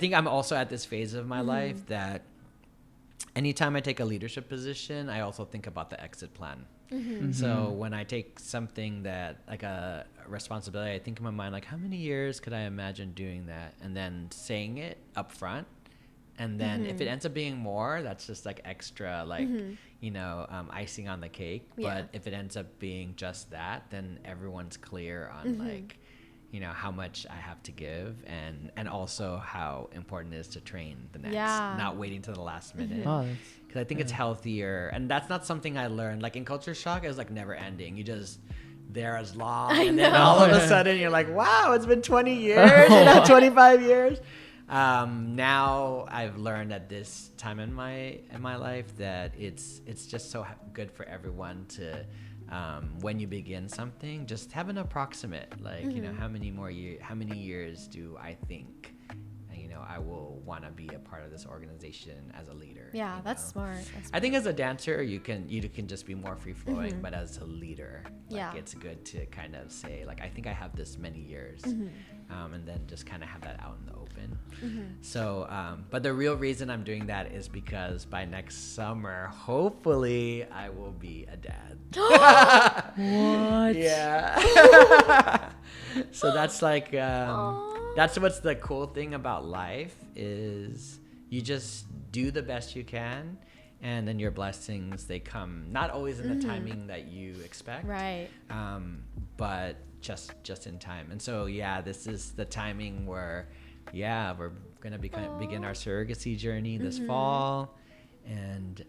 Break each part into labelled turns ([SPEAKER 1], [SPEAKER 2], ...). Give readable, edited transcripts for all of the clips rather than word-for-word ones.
[SPEAKER 1] think I'm also at this phase of my life that anytime I take a leadership position, I also think about the exit plan. So when I take something that like a responsibility, I think in my mind, like, how many years could I imagine doing that? And then saying it up front. And then if it ends up being more, that's just like extra, like, icing on the cake. But if it ends up being just that, then everyone's clear on like, how much I have to give and also how important it is to train the next, not waiting to the last minute. Because I think it's healthier. And that's not something I learned. Like in culture shock, it was like never ending. You just there as long. And then all of a sudden you're like, wow, it's been 20 years, 25 years. Now I've learned at this time in my life that it's just so good for everyone to when you begin something, just have an approximate, like how many years do I think I will want to be a part of this organization as a leader.
[SPEAKER 2] That's smart.
[SPEAKER 1] I think as a dancer you can just be more free flowing, but as a leader, like it's good to kind of say like, I think I have this many years, and then just kind of have that out in the open. So but the real reason I'm doing that is because by next summer, hopefully I will be a dad.
[SPEAKER 3] What?
[SPEAKER 1] Yeah. So that's like that's what's the cool thing about life is you just do the best you can, and then your blessings, they come not always in the timing that you expect,
[SPEAKER 2] right?
[SPEAKER 1] But just in time. And so this is the timing where we're gonna begin our surrogacy journey this fall, and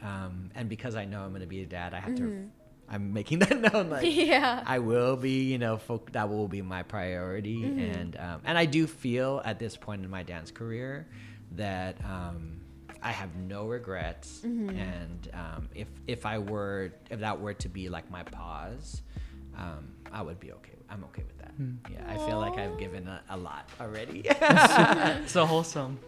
[SPEAKER 1] because I know I'm gonna be a dad, I have to. I'm making that known, like I will be, that will be my priority, and I do feel at this point in my dance career that I have no regrets, and if that were to be like my pause, I would be okay. I'm okay with that. I feel like I've given a lot already.
[SPEAKER 3] So wholesome.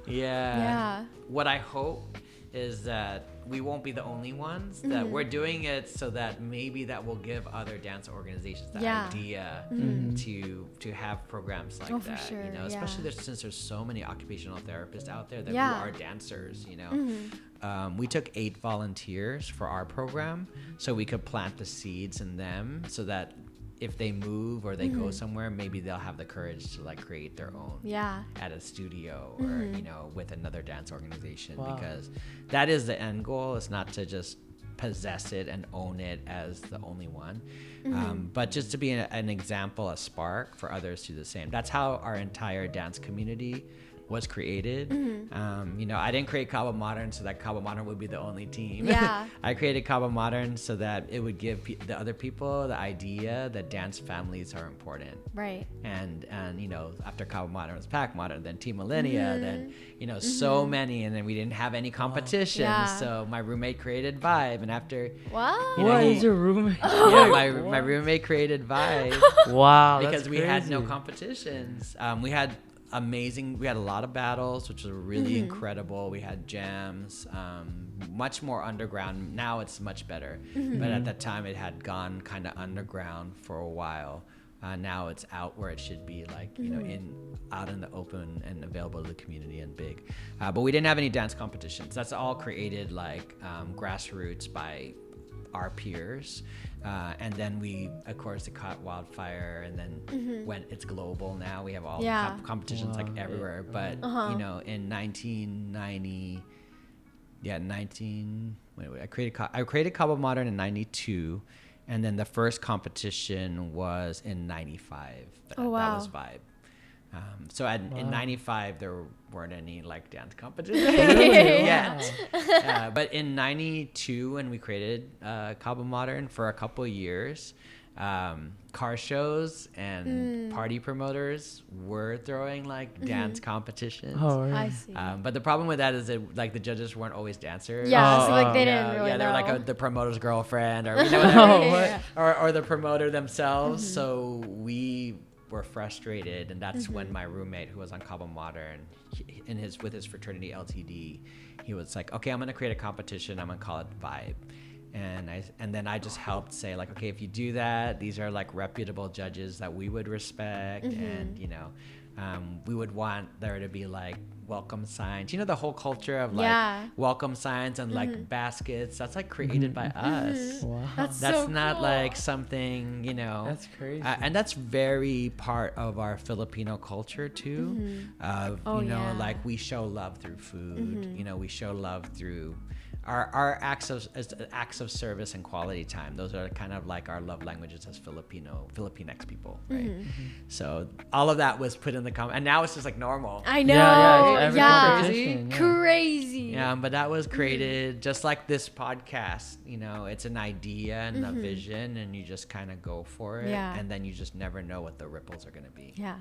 [SPEAKER 1] What I hope is that we won't be the only ones, that we're doing it so that maybe that will give other dance organizations the idea to have programs like that,
[SPEAKER 2] for sure,
[SPEAKER 1] especially since there's so many occupational therapists out there that who are dancers, we took 8 volunteers for our program so we could plant the seeds in them so that if they move or they go somewhere, maybe they'll have the courage to like create their own at a studio or with another dance organization, because that is the end goal. It's not to just possess it and own it as the only one, but just to be an example, a spark for others to do the same. That's how our entire dance community was created. I didn't create Kaba Modern so that Kaba Modern would be the only team. I created Kaba Modern so that it would give the other people the idea that dance families are important.
[SPEAKER 2] Right.
[SPEAKER 1] And after Kaba Modern was Pac Modern, then Team Millennia, then so many, and then we didn't have any competition. So my roommate created Vibe, and after
[SPEAKER 3] what is your roommate?
[SPEAKER 1] My roommate created Vibe. Because we had no competitions. We had a lot of battles, which was really incredible. We had jams, much more underground. Now it's much better, but at that time it had gone kind of underground for a while. Now it's out where it should be, like out in the open and available to the community and big. But we didn't have any dance competitions. That's all created like grassroots by our peers. And then we, of course, it caught wildfire, and then when it's global now, we have all competitions like everywhere. But in 1990, I created Kaba Modern in 92, and then the first competition was in 95. That was Vibe. So in 95, there weren't any like dance competitions yet. But in 92, when we created Kaba Modern, for a couple of years, car shows and party promoters were throwing like dance competitions.
[SPEAKER 2] I see.
[SPEAKER 1] But the problem with that is that like the judges weren't always dancers.
[SPEAKER 2] So like they didn't really know.
[SPEAKER 1] They were like the promoter's girlfriend or or the promoter themselves. So we were frustrated, and that's when my roommate, who was on Kaba Modern, with his fraternity LTD, he was like, okay, I'm gonna create a competition, I'm gonna call it Vibe. And then I just helped say like, okay, if you do that, these are like reputable judges that we would respect, and we would want there to be like welcome signs, the whole culture of like welcome signs and like baskets. That's like created by us.
[SPEAKER 3] Wow.
[SPEAKER 2] That's
[SPEAKER 1] That's
[SPEAKER 2] so
[SPEAKER 1] not
[SPEAKER 2] cool.
[SPEAKER 1] like something,
[SPEAKER 3] That's crazy.
[SPEAKER 1] and that's very part of our Filipino culture too. Of like we show love through food. We show love through our acts of service and quality time. Those are kind of like our love languages as Filipinx people, right? So all of that was put in the comment, and now it's just like normal.
[SPEAKER 2] I know.
[SPEAKER 3] Crazy.
[SPEAKER 2] Crazy.
[SPEAKER 1] Yeah, but that was created just like this podcast. It's an idea and a vision, and you just kind of go for it, and then you just never know what the ripples are gonna be.
[SPEAKER 2] Yeah.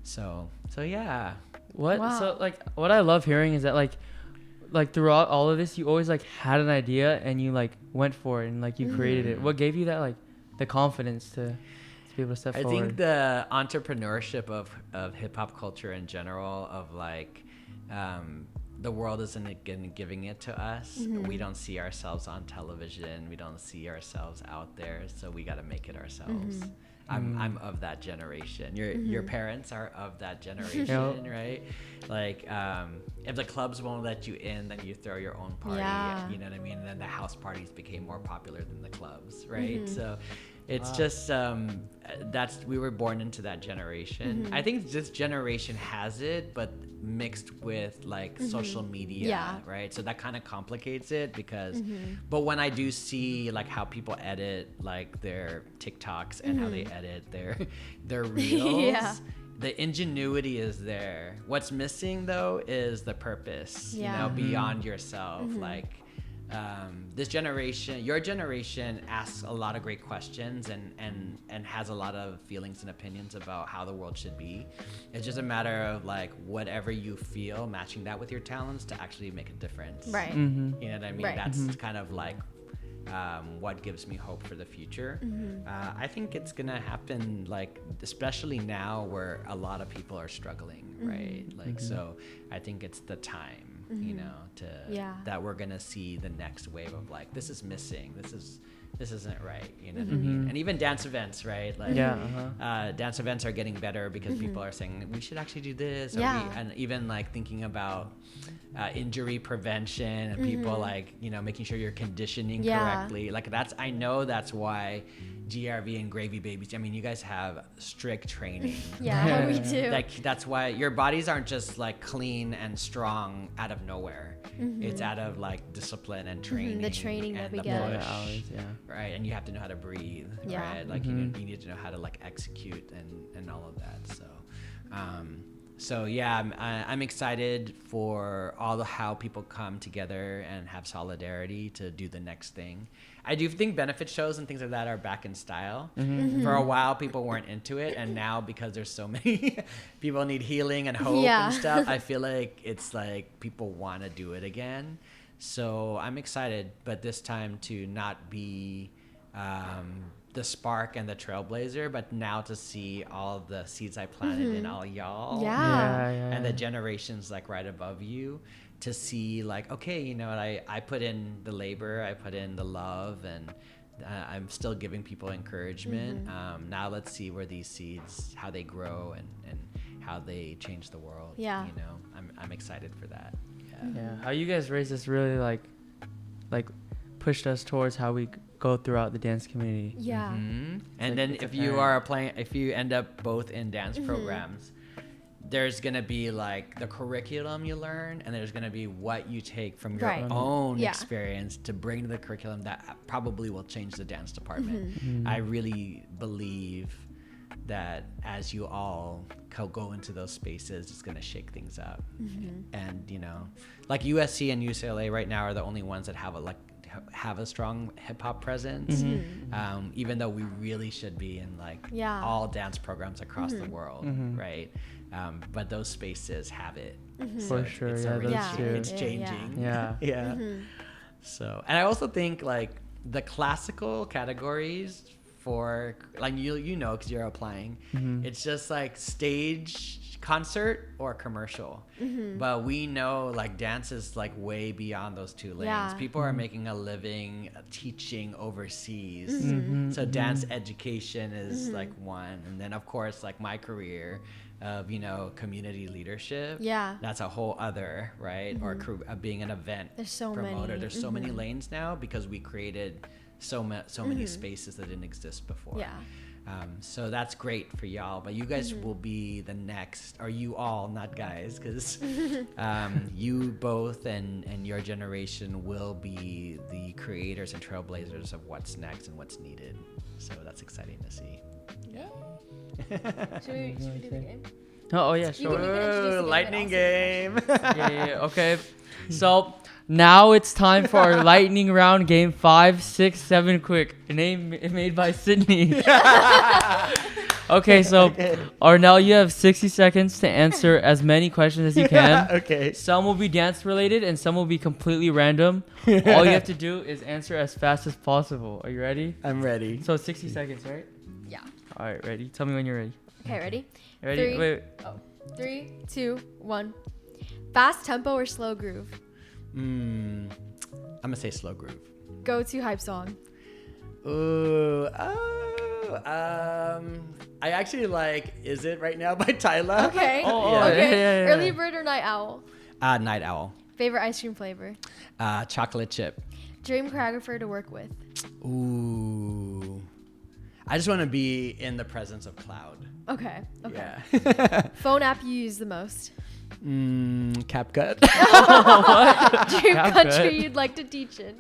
[SPEAKER 1] So yeah.
[SPEAKER 3] So like what I love hearing is that like throughout all of this, you always like had an idea and you like went for it and like you created it. What gave you that like the confidence to be able to step forward?
[SPEAKER 1] I think the entrepreneurship of hip hop culture in general, of like the world isn't giving it to us. We don't see ourselves on television. We don't see ourselves out there. So we got to make it ourselves. I'm of that generation. Your parents are of that generation, right? Like, if the clubs won't let you in, then you throw your own party.
[SPEAKER 2] Yeah.
[SPEAKER 1] You know what I mean? And then the house parties became more popular than the clubs, right? So it's just we were born into that generation. I think this generation has it, but mixed with like social media, right? So that kind of complicates it because but when I do see like how people edit like their TikToks and how they edit their reels, the ingenuity is there. What's missing though is the purpose, beyond yourself. Like this generation, your generation, asks a lot of great questions and has a lot of feelings and opinions about how the world should be. It's just a matter of like whatever you feel, matching that with your talents to actually make a difference.
[SPEAKER 2] Right.
[SPEAKER 1] You know what I mean?
[SPEAKER 2] Right.
[SPEAKER 1] That's kind of like what gives me hope for the future. I think it's gonna happen, like especially now where a lot of people are struggling, right? Like so I think it's the time that we're gonna see the next wave of like, this is missing, this isn't right, you know what I mean? And even dance events, right? Like dance events are getting better because people are saying we should actually do this, and even like thinking about injury prevention and people like making sure you're conditioning correctly. Like I know that's why GRV and Gravy Babies, I mean, you guys have strict training.
[SPEAKER 2] We do.
[SPEAKER 1] Like that's why your bodies aren't just like clean and strong out of nowhere. It's out of like discipline and training.
[SPEAKER 2] The training that we
[SPEAKER 1] the
[SPEAKER 2] get.
[SPEAKER 1] push, right? And you have to know how to breathe, right? Like you need to know how to like execute and all of that. So I'm excited for how people come together and have solidarity to do the next thing. I do think benefit shows and things like that are back in style. For a while, people weren't into it, and now because there's so many people need healing and hope and stuff, I feel like it's like people want to do it again. So I'm excited, but this time to not be the spark and the trailblazer, but now to see all the seeds I planted in all y'all, and the generations like right above you, to see like, okay, I put in the labor, I put in the love, and I'm still giving people encouragement. Now let's see where these seeds, how they grow and how they change the world. I'm excited for that.
[SPEAKER 3] How you guys raised us really like pushed us towards how we go throughout the dance community.
[SPEAKER 1] And
[SPEAKER 3] like
[SPEAKER 1] then if you end up both in dance programs, there's gonna be like the curriculum you learn, and there's gonna be what you take from your own experience to bring to the curriculum that probably will change the dance department. I really believe that as you all go into those spaces, it's gonna shake things up. And like USC and UCLA right now are the only ones that have a strong hip-hop presence, even though we really should be in like all dance programs across the world, right? But those spaces have it.
[SPEAKER 3] For sure.
[SPEAKER 1] It's changing. So, and I also think like the classical categories for like because you're applying, it's just like stage, concert, or commercial. But we know like dance is like way beyond those two lanes. People are making a living teaching overseas, so dance education is like one. And then of course like my career, of community leadership.
[SPEAKER 2] Yeah.
[SPEAKER 1] That's a whole other, right? Or being an event
[SPEAKER 2] There's so
[SPEAKER 1] promoter.
[SPEAKER 2] many.
[SPEAKER 1] There's so many lanes now because we created so many spaces that didn't exist before.
[SPEAKER 2] Yeah.
[SPEAKER 1] So that's great for y'all, but you guys will be the next, or you all, not guys, because you both and your generation will be the creators and trailblazers of what's next and what's needed. So that's exciting to see.
[SPEAKER 2] Yeah. Should we do the game?
[SPEAKER 3] Oh yeah,
[SPEAKER 2] You
[SPEAKER 3] sure.
[SPEAKER 2] can introduce the game,
[SPEAKER 1] Lightning
[SPEAKER 2] but
[SPEAKER 1] game.
[SPEAKER 3] Yeah. Okay. So now it's time for our lightning round game 5, 6, 7 quick. Name made by Sydney. Okay, so Arnel, you have 60 seconds to answer as many questions as you can.
[SPEAKER 1] Okay.
[SPEAKER 3] Some will be dance related and some will be completely random. All you have to do is answer as fast as possible. Are you ready?
[SPEAKER 1] I'm ready.
[SPEAKER 3] So 60 seconds, right?
[SPEAKER 2] Yeah.
[SPEAKER 3] All right, ready? Tell me when you're ready.
[SPEAKER 2] Okay, ready?
[SPEAKER 3] Ready?
[SPEAKER 2] Three.
[SPEAKER 3] Wait.
[SPEAKER 2] 3, 2, 1. Fast tempo or slow groove?
[SPEAKER 1] I'm gonna say slow groove.
[SPEAKER 2] Go to hype song.
[SPEAKER 1] Ooh, I actually like "Is It Right Now" by Tyler.
[SPEAKER 2] Okay.
[SPEAKER 3] Oh,
[SPEAKER 2] Okay.
[SPEAKER 3] yeah.
[SPEAKER 2] Early bird or night owl?
[SPEAKER 1] Night Owl.
[SPEAKER 2] Favorite ice cream flavor?
[SPEAKER 1] Chocolate chip.
[SPEAKER 2] Dream choreographer to work with?
[SPEAKER 1] Ooh, I just want to be in the presence of Cloud.
[SPEAKER 2] Okay.
[SPEAKER 1] Yeah.
[SPEAKER 2] Phone app you use the most?
[SPEAKER 1] CapCut.
[SPEAKER 2] Dream
[SPEAKER 3] CapCut.
[SPEAKER 2] country you'd like to teach in?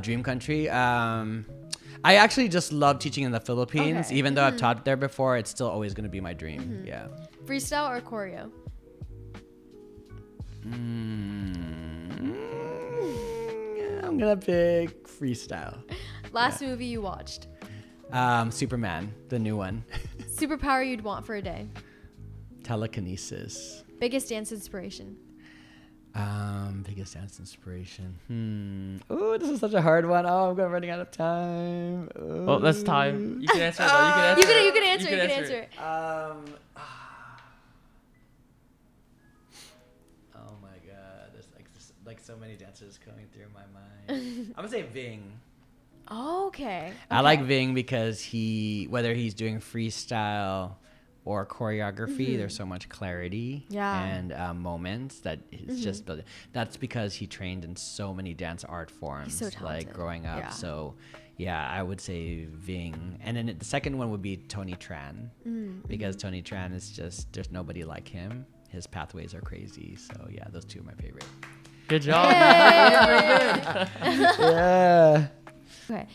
[SPEAKER 1] Dream country. I actually just love teaching in the Philippines.
[SPEAKER 2] Okay.
[SPEAKER 1] Even though I've taught there before, it's still always going to be my dream. Yeah.
[SPEAKER 2] Freestyle or choreo?
[SPEAKER 1] I'm going to pick freestyle.
[SPEAKER 2] Last movie you watched?
[SPEAKER 1] Superman, the new one.
[SPEAKER 2] Superpower you'd want for a day?
[SPEAKER 1] Telekinesis.
[SPEAKER 2] Biggest dance inspiration?
[SPEAKER 1] Biggest dance inspiration. Oh, this is such a hard one. Oh, I'm running out of time. Ooh.
[SPEAKER 3] Oh, that's time. You can answer it though.
[SPEAKER 2] You can answer it.
[SPEAKER 1] Oh my god, there's like so many dancers coming through my mind. I'm gonna say Ving.
[SPEAKER 2] Okay.
[SPEAKER 1] I like Ving because whether he's doing freestyle or choreography, there's so much clarity and moments that he's just building. That's because he trained in so many dance art forms,
[SPEAKER 2] He's so talented.
[SPEAKER 1] like growing up.
[SPEAKER 2] Yeah.
[SPEAKER 1] So, yeah, I would say Ving, and then the second one would be Tony Tran, because Tony Tran is just there's nobody like him. His pathways are crazy. So yeah, those two are my favorite.
[SPEAKER 3] Good job.
[SPEAKER 1] Yeah.
[SPEAKER 2] Okay.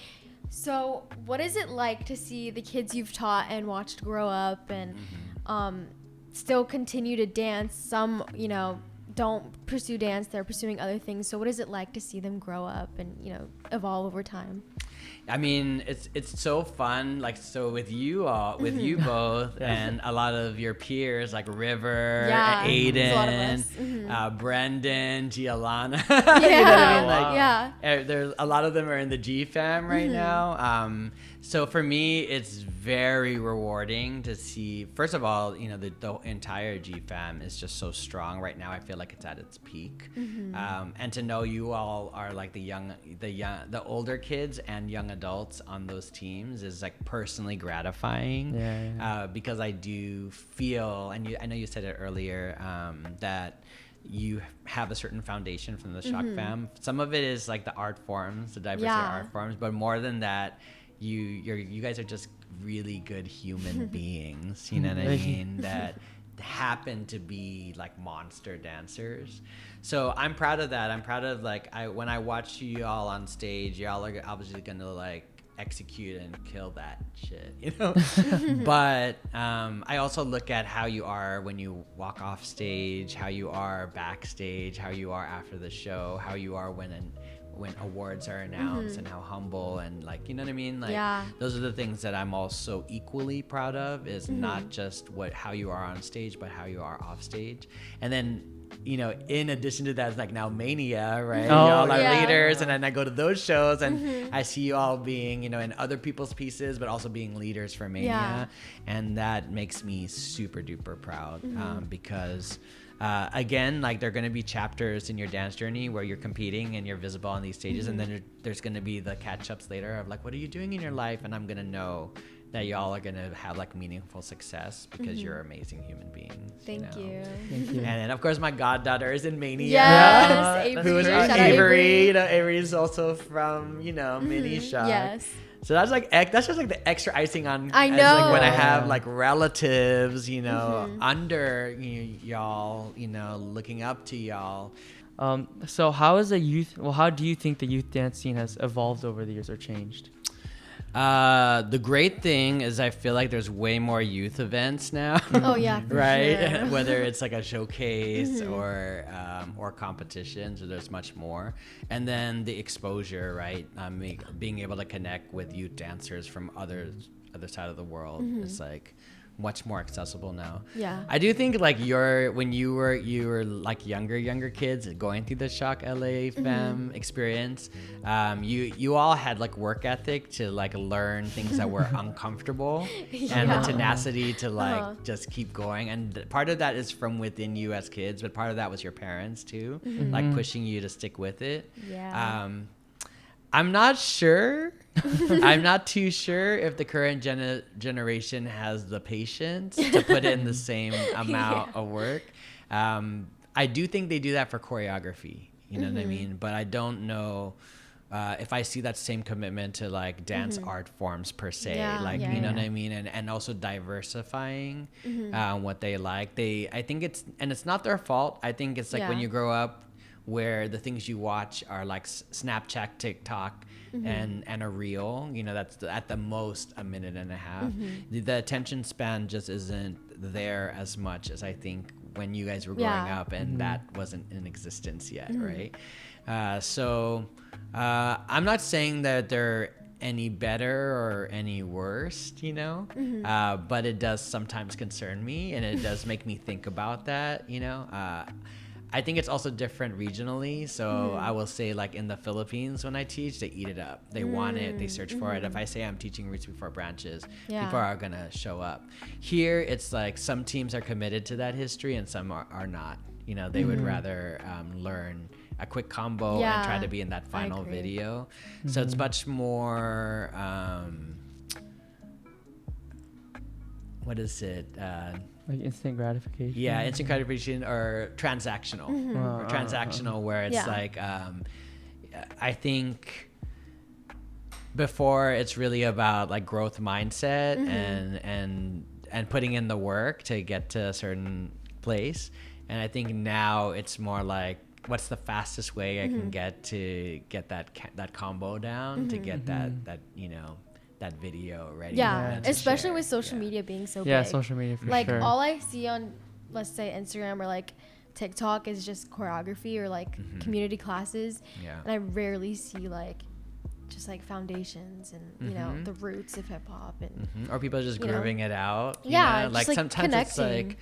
[SPEAKER 2] So, what is it like to see the kids you've taught and watched grow up and still continue to dance? Some, don't pursue dance, they're pursuing other things. So, what is it like to see them grow up and, evolve over time?
[SPEAKER 1] I mean, it's so fun. Like, so with you both, and a lot of your peers, like River,
[SPEAKER 2] there's a lot of
[SPEAKER 1] Aiden,
[SPEAKER 2] us.
[SPEAKER 1] Brendan, Giolana.
[SPEAKER 2] Yeah.
[SPEAKER 1] You know what I mean?
[SPEAKER 3] Wow.
[SPEAKER 2] Yeah.
[SPEAKER 1] There's a lot of them are in the G fam right now. So for me, it's very rewarding to see. First of all, the entire G fam is just so strong right now. I feel like it's at its peak, and to know you all are like the older kids and young adults on those teams is like personally gratifying. Because I do feel, and I know you said it earlier, that you have a certain foundation from the Shock fam. Some of it is like the art forms, the diversity of art forms, but more than that, you guys are just really good human beings. You know what I mean? That happen to be like monster dancers. So I'm proud of that. I'm proud of when I watch you all on stage, y'all are obviously gonna like execute and kill that shit, But I also look at how you are when you walk off stage, how you are backstage, how you are after the show, how you are when awards are announced, and how humble and like, you know what I mean? Like those are the things that I'm also equally proud of, is not just how you are on stage, but how you are off stage. And then, in addition to that, it's like now Mania, right? Y'all are leaders, and then I go to those shows and I see you all being, in other people's pieces, but also being leaders for Mania. And that makes me super duper proud, because again, like there are going to be chapters in your dance journey where you're competing and you're visible on these stages, and then there's going to be the catch-ups later of like, what are you doing in your life? And I'm going to know that y'all are gonna have like meaningful success because you're amazing human beings.
[SPEAKER 2] Thank you.
[SPEAKER 3] Thank you.
[SPEAKER 1] And then of course my goddaughter is in Mania.
[SPEAKER 2] Yes,
[SPEAKER 3] Avery.
[SPEAKER 1] Who is
[SPEAKER 2] Shout out
[SPEAKER 1] Avery? You know, Avery is also from Mini Shock.
[SPEAKER 2] Yes.
[SPEAKER 1] So that's like that's just like the extra icing on.
[SPEAKER 2] I
[SPEAKER 1] as,
[SPEAKER 2] know.
[SPEAKER 1] like, when I
[SPEAKER 3] Yeah.
[SPEAKER 1] have like relatives, under y'all, looking up to y'all.
[SPEAKER 3] So how do you think the youth dance scene has evolved over the years or changed?
[SPEAKER 1] The great thing is I feel like there's way more youth events now.
[SPEAKER 2] Oh yeah, for
[SPEAKER 1] right?
[SPEAKER 2] sure.
[SPEAKER 1] Whether it's like a showcase or competitions, or there's much more. And then the exposure, right? Being able to connect with youth dancers from other side of the world is like much more accessible now.
[SPEAKER 2] Yeah.
[SPEAKER 1] I do think like when you were like younger kids going through the Shock LA Femme experience, you all had like work ethic to like learn things that were uncomfortable and the tenacity to like just keep going. And part of that is from within you as kids, but part of that was your parents too, like pushing you to stick with it.
[SPEAKER 2] Yeah.
[SPEAKER 1] I'm not sure. I'm not too sure if the current generation has the patience to put in the same amount of work. I do think they do that for choreography, you know what I mean? But I don't know if I see that same commitment to like dance art forms per se, you know what I mean? And also diversifying what they like. I think it's not their fault. I think it's like when you grow up, where the things you watch are like Snapchat, TikTok, and a reel, that's at the most a minute and a half. The attention span just isn't there as much as I think when you guys were growing up, and that wasn't in existence yet, right? So I'm not saying that they're any better or any worse, but it does sometimes concern me, and it does make me think about that, I think it's also different regionally. So I will say, like in the Philippines, when I teach, they eat it up. They want it. They search for it. If I say I'm teaching Roots Before Branches, people are going to show up. Here, it's like some teams are committed to that history and some are not. They would rather learn a quick combo and try to be in that final video. So it's much more... what is it?
[SPEAKER 3] Like instant gratification.
[SPEAKER 1] Yeah, instant gratification or transactional. Or transactional, where it's like, I think before it's really about like growth mindset and putting in the work to get to a certain place. And I think now it's more like, what's the fastest way I can get to get that combo down, to get that video ready.
[SPEAKER 2] Yeah, especially
[SPEAKER 1] share.
[SPEAKER 2] with social media being so big.
[SPEAKER 3] Yeah, social media for
[SPEAKER 2] like
[SPEAKER 3] sure.
[SPEAKER 2] all I see on, let's say, Instagram or like TikTok is just choreography or like community classes.
[SPEAKER 1] Yeah.
[SPEAKER 2] And I rarely see like just like foundations and the roots of hip hop and
[SPEAKER 1] or people just grooving it out.
[SPEAKER 2] Yeah,
[SPEAKER 1] like
[SPEAKER 2] just,
[SPEAKER 1] sometimes
[SPEAKER 2] connecting.
[SPEAKER 1] it's like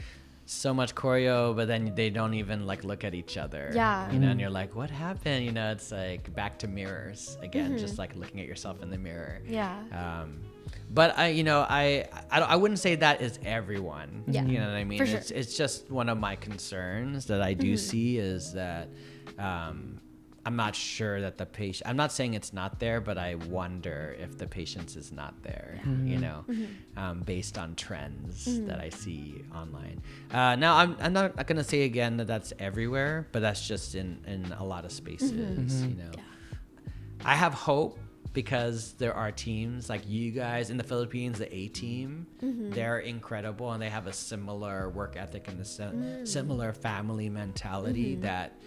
[SPEAKER 1] so much choreo, but then they don't even like look at each other.
[SPEAKER 2] Yeah.
[SPEAKER 1] And you're like, what happened? It's like back to mirrors again, just like looking at yourself in the mirror.
[SPEAKER 2] Yeah.
[SPEAKER 1] But I wouldn't say that is everyone.
[SPEAKER 2] Yeah.
[SPEAKER 1] You know what I mean?
[SPEAKER 2] For sure.
[SPEAKER 1] It's just one of my concerns that I do see is that I'm not sure that the patient, I'm not saying it's not there, but I wonder if the patience is not there, based on trends that I see online. Now, I'm not going to say again that that's everywhere, but that's just in a lot of spaces, I have hope because there are teams like you guys in the Philippines, the A team, they're incredible and they have a similar work ethic and a similar family mentality that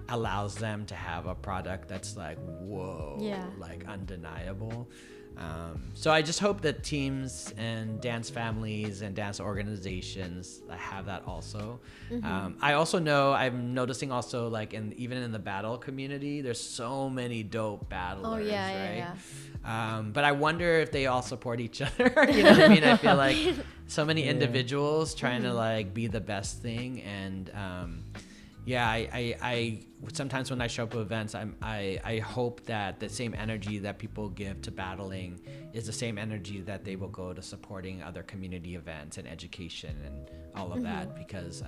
[SPEAKER 1] allows them to have a product that's like, whoa, like undeniable. So I just hope that teams and dance families and dance organizations have that also. I also know, I'm noticing also like even in the battle community, there's so many dope battlers, right? But I wonder if they all support each other. You know what I mean? I feel like so many individuals trying to like be the best thing. And I sometimes when I show up at events, I hope that the same energy that people give to battling is the same energy that they will go to supporting other community events and education and all of that, because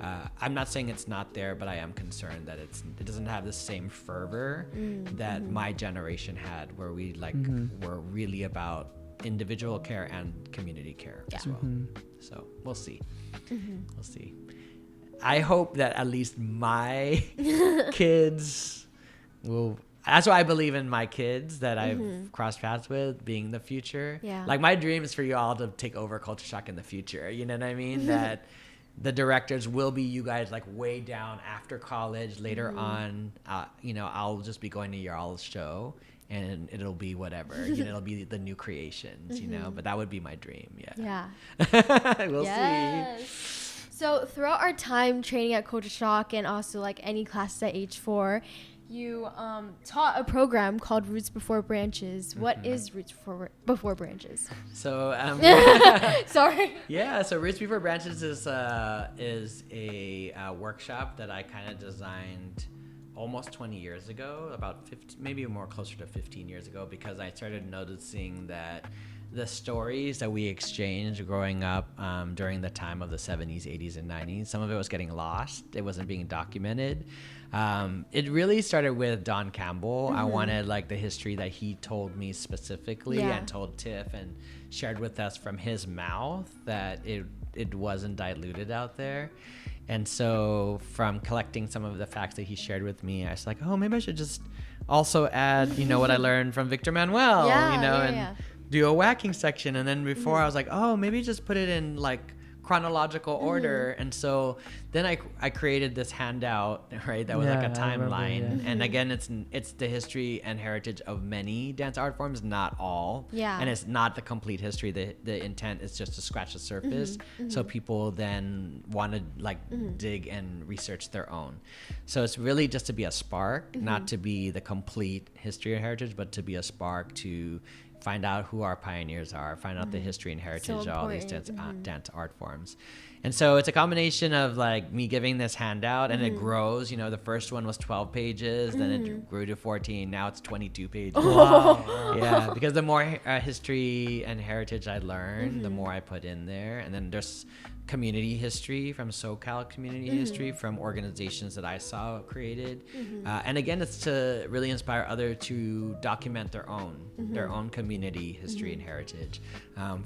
[SPEAKER 1] I'm not saying it's not there, but I am concerned that it doesn't have the same fervor that my generation had, where we like were really about individual care and community care as well. So we'll see. We'll see. I hope that at least my kids will. That's why I believe in my kids that I've crossed paths with being the future.
[SPEAKER 2] Yeah.
[SPEAKER 1] Like my dream is for you all to take over Culture Shock in the future. You know what I mean? That the directors will be you guys like way down after college later on. You know, I'll just be going to y'all's show and it'll be whatever. You know, it'll be the new creations. You know, but that would be my dream. Yeah. We'll see.
[SPEAKER 2] So throughout our time training at Culture Shock and also like any classes at H4, you taught a program called Roots Before Branches. What is Roots Before Branches?
[SPEAKER 1] So
[SPEAKER 2] Sorry.
[SPEAKER 1] Yeah, so Roots Before Branches is a workshop that I kind of designed almost 20 years ago, about 15, maybe more closer to 15 years ago, because I started noticing that the stories that we exchanged growing up during the time of the 70s, 80s, and 90s, some of it was getting lost. It wasn't being documented. It really started with Don Campbell. I wanted like the history that he told me specifically and told Tiff and shared with us from his mouth, that it wasn't diluted out there. And so from collecting some of the facts that he shared with me, I was like, oh, maybe I should just also add, you know, what I learned from Victor Manuel, do a whacking section. And then before I was like, oh, maybe just put it in like chronological order. And so then I created this handout, right, that was like a timeline. And again, it's the history and heritage of many dance art forms, not all. And it's not the complete history. The intent is just to scratch the surface, so people then want to like dig and research their own. So it's really just to be a spark, not to be the complete history and heritage, but to be a spark to find out who our pioneers are, find out the history and heritage of all these dance art forms. And so it's a combination of like me giving this handout, and it grows. You know, the first one was 12 pages, then it grew to 14. Now it's 22 pages.
[SPEAKER 3] Wow.
[SPEAKER 1] Yeah, because the more history and heritage I learn, the more I put in there. And then there's community history from SoCal community history from organizations that I saw created. And again, it's to really inspire others to document their own community history and heritage.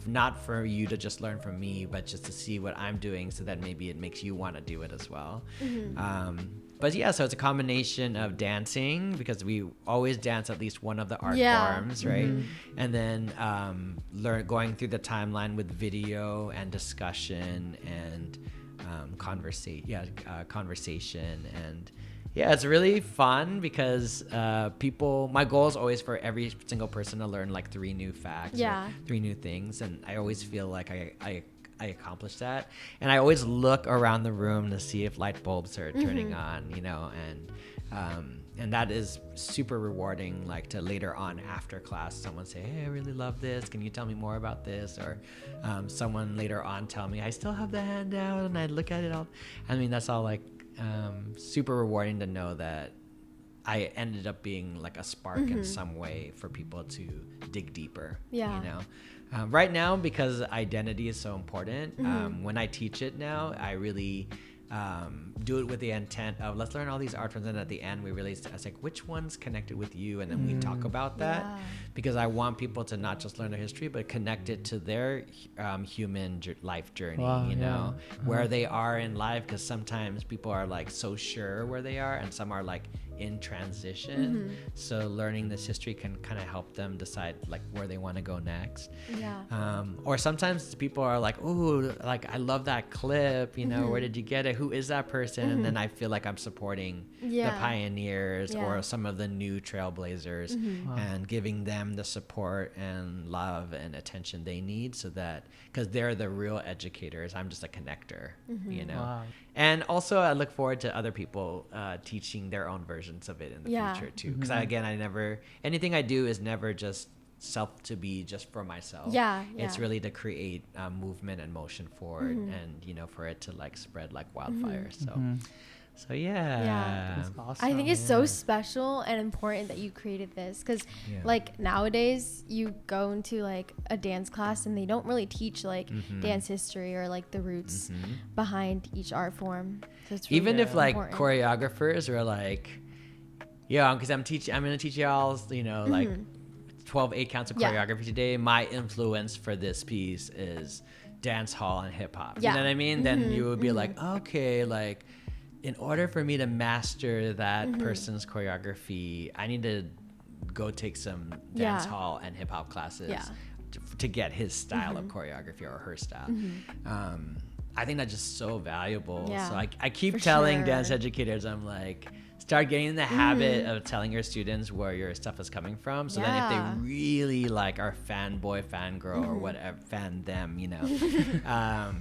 [SPEAKER 1] Not for you to just learn from me, but just to see what I'm doing, so that maybe it makes you want to do it as well. But yeah, so it's a combination of dancing, because we always dance at least one of the art forms, right? And then going through the timeline with video and discussion and conversation. And yeah, it's really fun because my goal is always for every single person to learn like 3 new facts, or 3 new things. And I always feel like I accomplished that. And I always look around the room to see if light bulbs are turning on, you know, and that is super rewarding, like to later on after class, someone say, hey, I really love this. Can you tell me more about this? Or someone later on tell me, I still have the handout, and I look at it all. I mean, that's all like super rewarding to know that I ended up being like a spark in some way for people to dig deeper, you know? Right now, because identity is so important, when I teach it now, I really do it with the intent of let's learn all these art forms, and at the end we really it's like which one's connected with you, and then we talk about that, because I want people to not just learn their history but connect it to their human life journey, you know, where they are in life, because sometimes people are like so sure where they are, and some are like in transition. So learning this history can kind of help them decide like where they want to go next. Or sometimes people are like, ooh, like I love that clip, you know, where did you get it, who is that person? And then I feel like I'm supporting the pioneers or some of the new trailblazers, and giving them the support and love and attention they need, so that because they're the real educators, I'm just a connector, you know. And also I look forward to other people teaching their own versions of it in the future too, because anything I do is never just to be just for myself. It's really to create movement and motion forward, and you know, for it to like spread like wildfire. So
[SPEAKER 3] That's awesome.
[SPEAKER 2] I think it's so special and important that you created this, because like nowadays you go into like a dance class and they don't really teach like dance history or like the roots behind each art form. So it's really
[SPEAKER 1] even if like
[SPEAKER 2] important.
[SPEAKER 1] choreographers are like, yeah, because I'm gonna teach y'all, you know, like 12 8 counts of choreography today, my influence for this piece is dance hall and hip hop. You know what I mean? Then you would be like, okay, like in order for me to master that person's choreography, I need to go take some dance hall and hip hop classes to get his style of choreography or her style. I think that's just so valuable. So I keep telling dance educators, I'm like, start getting in the habit of telling your students where your stuff is coming from. So then if they really like are fanboy, fangirl, or whatever, fan them, you know,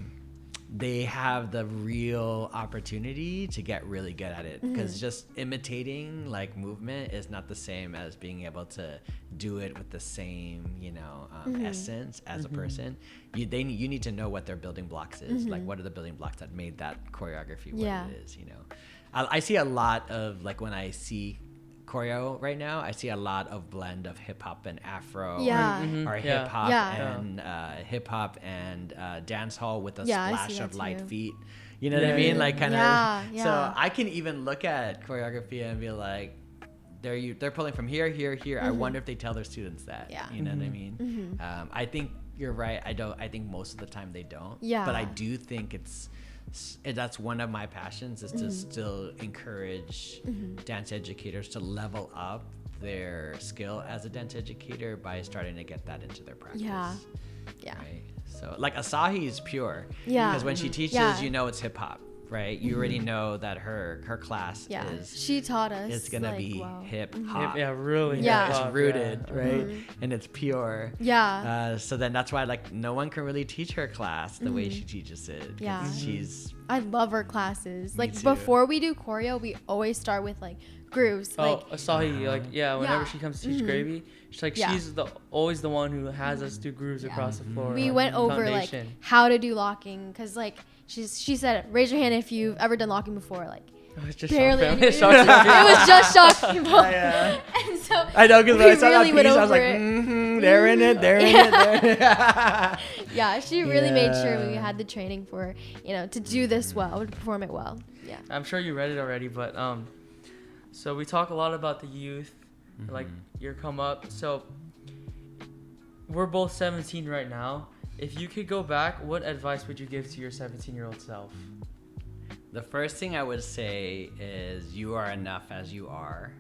[SPEAKER 1] they have the real opportunity to get really good at it. Because just imitating like movement is not the same as being able to do it with the same, you know, essence as a person. You need to know what their building blocks is. Like, what are the building blocks that made that choreography what it is, you know? I see a lot of, like, when I see choreo right now, I see a lot of blend of hip hop and Afro, or hip hop and hip hop and dance hall with a splash of light feet. You know what I mean? Like, kind of. So I can even look at choreography and be like, they're pulling from here, here, here. I wonder if they tell their students that. You know what I mean? I think you're right. I think most of the time they don't. But I do think that's one of my passions, is to still encourage dance educators to level up their skill as a dance educator by starting to get that into their practice. Right? So like Asahi is pure, because when she teaches, you know, it's hip hop, right? You already know that her class is,
[SPEAKER 2] she taught us,
[SPEAKER 1] it's gonna
[SPEAKER 2] like,
[SPEAKER 1] be hip hop.
[SPEAKER 3] Really.
[SPEAKER 1] It's rooted, right? And it's pure. So then that's why, like, no one can really teach her class the way she teaches it.
[SPEAKER 2] I love her classes. Like,
[SPEAKER 1] too.
[SPEAKER 2] before we do choreo, we always start with like grooves. Like,
[SPEAKER 3] Asahi, like, whenever she comes to teach gravy, she's like, she's always the one who has us do grooves across the floor.
[SPEAKER 2] We went over like how to do locking, because like she said, raise your hand if you've ever done locking before. Like,
[SPEAKER 3] it's just
[SPEAKER 2] barely.
[SPEAKER 3] it
[SPEAKER 2] was just shock people. And so
[SPEAKER 1] I know, because when I saw
[SPEAKER 2] really
[SPEAKER 1] that piece, I was like, they're in it, they're in it.
[SPEAKER 2] She really made sure we had the training for, you know, to do this well, to perform it well.
[SPEAKER 3] I'm sure you read it already, but so we talk a lot about the youth, like your come up. So we're both 17 right now. If you could go back, what advice would you give to your 17-year-old self?
[SPEAKER 1] The first thing I would say is, you are enough as you are.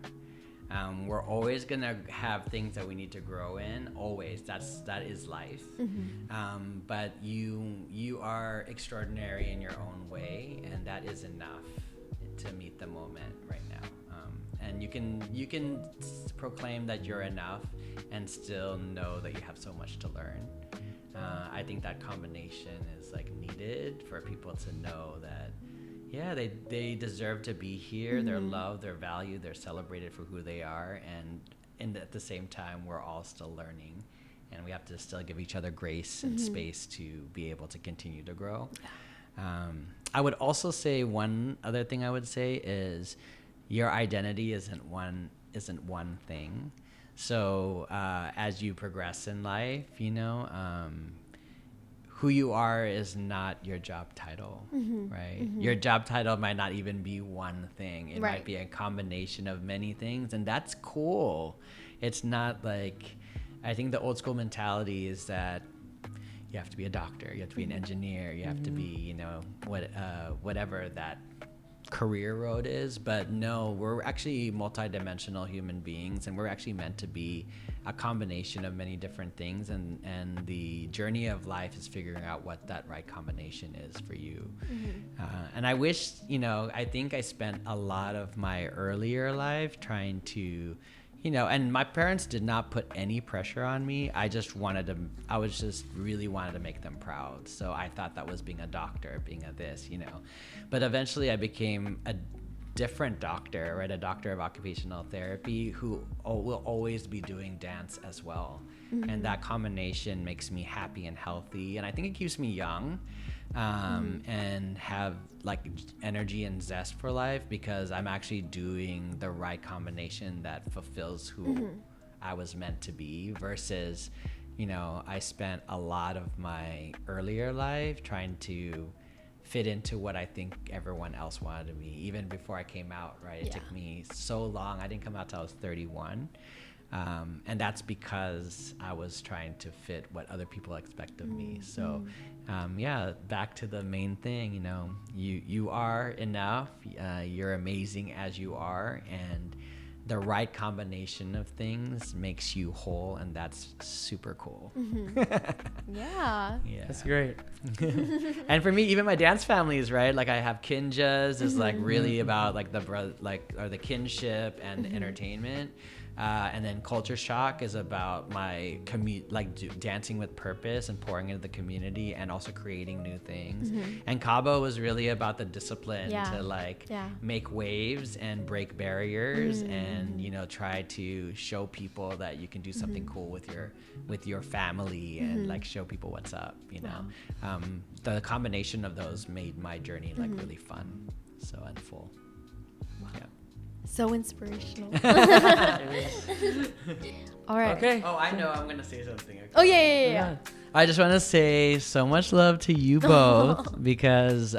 [SPEAKER 1] We're always gonna have things that we need to grow in. Always, that is life. But you are extraordinary in your own way, and that is enough to meet the moment right now. And you can proclaim that you're enough and still know that you have so much to learn. I think that combination is like needed for people to know that, they deserve to be here. They're loved, they're valued, they're celebrated for who they are, and at the same time, we're all still learning, and we have to still give each other grace and space to be able to continue to grow. I would also say, one other thing I would say is, your identity isn't one thing. So as you progress in life, you know, who you are is not your job title, right? Your job title might not even be one thing. It might be a combination of many things, and that's cool. It's not like, I think the old school mentality is that you have to be a doctor, you have to be an engineer, you have to be, you know, whatever that career road is. But no, we're actually multidimensional human beings, and we're actually meant to be a combination of many different things, and the journey of life is figuring out what that right combination is for you. And I wish, you know, I think I spent a lot of my earlier life trying to, you know, and my parents did not put any pressure on me. I just really wanted to make them proud. So I thought that was being a doctor, being a this, you know. But eventually I became a different doctor, right? A doctor of occupational therapy who will always be doing dance as well. And that combination makes me happy and healthy. And I think it keeps me young, and have like energy and zest for life, because I'm actually doing the right combination that fulfills who I was meant to be, versus, you know, I spent a lot of my earlier life trying to fit into what I think everyone else wanted of me, even before I came out, right? It took me so long. I didn't come out till I was 31. And that's because I was trying to fit what other people expect of me. So, yeah, back to the main thing, you know, you are enough. You're amazing as you are. And the right combination of things makes you whole. And that's super cool.
[SPEAKER 2] Yeah.
[SPEAKER 3] That's great.
[SPEAKER 1] And for me, even my dance families, right? Like I have Kinjaz is like really about like the kinship and the entertainment. And then Culture Shock is about my dancing with purpose and pouring into the community and also creating new things. And Kaba was really about the discipline to like make waves and break barriers and, you know, try to show people that you can do something cool with your family and like show people what's up, you know. The combination of those made my journey like really fun, so and full. Yeah.
[SPEAKER 2] So inspirational. All right.
[SPEAKER 3] Okay.
[SPEAKER 1] Oh, I know. I'm gonna say something. Okay.
[SPEAKER 2] Oh yeah.
[SPEAKER 1] I just want to say so much love to you both because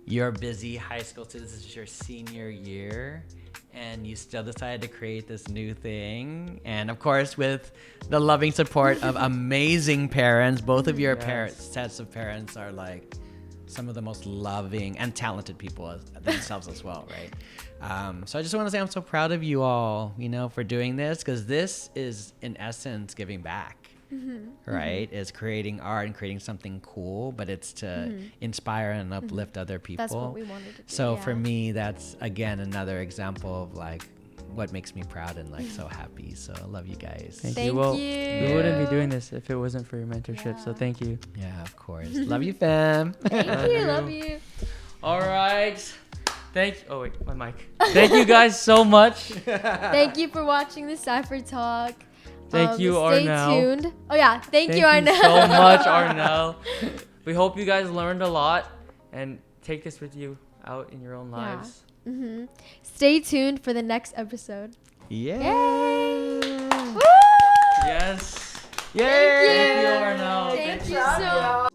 [SPEAKER 1] you're busy high school students. This is your senior year, and you still decided to create this new thing. And of course, with the loving support of amazing parents, both of your sets of parents are like some of the most loving and talented people themselves as well, right? So I just want to say I'm so proud of you all, you know, for doing this, because this is in essence giving back, right? Is creating art and creating something cool, but it's to inspire and uplift other people.
[SPEAKER 2] That's what we wanted to do.
[SPEAKER 1] So for me, that's again another example of like what makes me proud and like so happy. So I love you guys.
[SPEAKER 3] Thank
[SPEAKER 2] you.
[SPEAKER 3] Well,
[SPEAKER 2] you.
[SPEAKER 3] we wouldn't be doing this if it wasn't for your mentorship. So thank you.
[SPEAKER 1] Yeah, of course. Love you, fam.
[SPEAKER 2] Thank you. Love you.
[SPEAKER 3] All right. Oh wait, my mic. Thank you guys so much.
[SPEAKER 2] Thank you for watching the Cypher Talk.
[SPEAKER 3] Thank you,
[SPEAKER 2] Stay
[SPEAKER 3] Arnel.
[SPEAKER 2] tuned. Oh yeah, thank you, Arnel.
[SPEAKER 3] Thank you so much, Arnel. We hope you guys learned a lot and take this with you out in your own lives.
[SPEAKER 2] Stay tuned for the next episode.
[SPEAKER 1] Yeah.
[SPEAKER 2] Yay! Woo!
[SPEAKER 3] Yes.
[SPEAKER 1] Yay!
[SPEAKER 2] Thank you.
[SPEAKER 3] Thank you, Arnel.
[SPEAKER 2] Thank you so much.